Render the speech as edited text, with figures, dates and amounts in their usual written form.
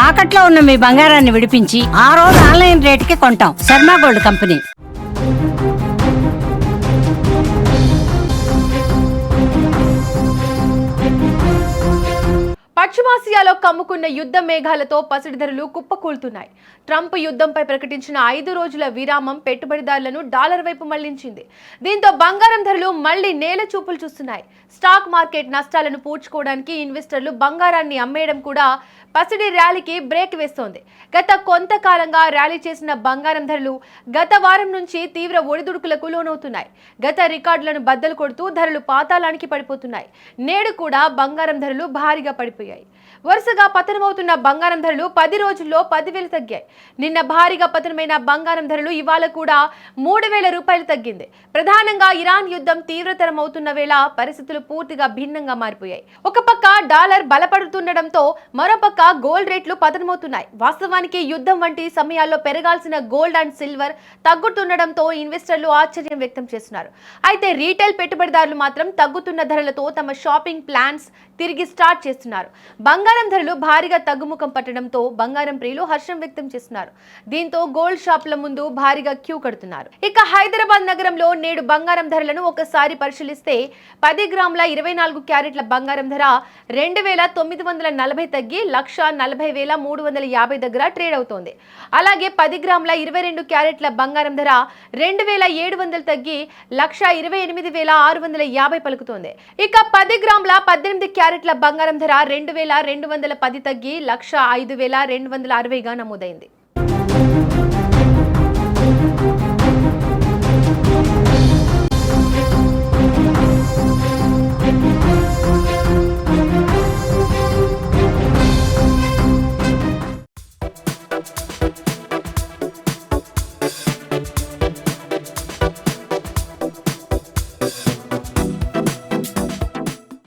తాకట్లో ఉన్న మీ బంగారాన్ని విడిపించి ఆ రోజు ఆన్లైన్ రేటుకి కొంటాం. Sharma gold company. పశ్చిమాసియాలో కమ్ముకున్న యుద్ధ మేఘాలతో పసిడి ధరలు కుప్పకూలుతున్నాయి. ట్రంప్ యుద్ధంపై ప్రకటించిన 5 రోజుల విరామం పెట్టుబడిదారులను డాలర్ వైపు మళ్లించింది. దీంతో బంగారం ధరలు మళ్లీ నేల చూపులు చూస్తున్నాయి. స్టాక్ మార్కెట్ నష్టాలను పూడ్చుకోవడానికి ఇన్వెస్టర్లు బంగారాన్ని అమ్మేయడం కూడా పసిడి ర్యాలీకి బ్రేక్ వేస్తోంది. గత కొంతకాలంగా ర్యాలీ చేసిన బంగారం ధరలు గత వారం నుంచి తీవ్ర ఒడిదుడుకులకు లోనవుతున్నాయి. గత రికార్డులను బద్దలు కొడుతూ ధరలు పాతాళానికి పడిపోతున్నాయి. నేడు కూడా బంగారం ధరలు భారీగా పడిపోయాయి. వరుసగా పతనమవుతున్న బంగారం ధరలు 10 రోజుల్లో 10,000 తగ్గాయి. నిన్న భారీగా పతనమైన బంగారం ధరలు ఇవాళ కూడా 3,000 రూపాయలు తగ్గింది. ప్రధానంగా ఇరాన్ యుద్ధం తీవ్రతరం అవుతున్న వేళ పరిస్థితులు పూర్తిగా భిన్నంగా మారిపోయాయి. ఒక పక్క డాలర్ బలపడుతుండటంతో మరోపక్క గోల్డ్ రేట్లు పతనమవుతున్నాయి. వాస్తవానికి యుద్ధం వంటి సమయాల్లో పెరగాల్సిన గోల్డ్ అండ్ సిల్వర్ తగ్గుతుండటంతో ఇన్వెస్టర్లు ఆశ్చర్యం వ్యక్తం చేస్తున్నారు. అయితే రీటైల్ పెట్టుబడిదారులు మాత్రం తగ్గుతున్న ధరలతో తమ షాపింగ్ ప్లాన్స్ తిరిగి స్టార్ట్ చేస్తున్నారు. బంగారం ధరలు భారీగా తగ్గుముఖం పట్టడంతో బంగారం ప్రియులు హర్షం వ్యక్తం చేస్తున్నారు. దీంతో గోల్డ్ షాపుల ముందు భారీగా క్యూ కడుతున్నారు. ఇక హైదరాబాద్ నగరంలో నేడు బంగారం ధరలను ఒకసారి పరిశీలిస్తే 10 గ్రాముల 24 క్యారెట్ల బంగారం ధర 2,940 తగ్గి 1,40,350 దగ్గర ట్రేడ్ అవుతోంది. అలాగే 10 గ్రాముల 22 క్యారెట్ల బంగారం ధర 2,700 తగ్గి 1,28,650 పలుకుతోంది. ఇక 10 గ్రాముల 18 క్యారెట్ల బంగారం ధర 2,210 తగ్గి 1,05,260గా నమోదైంది.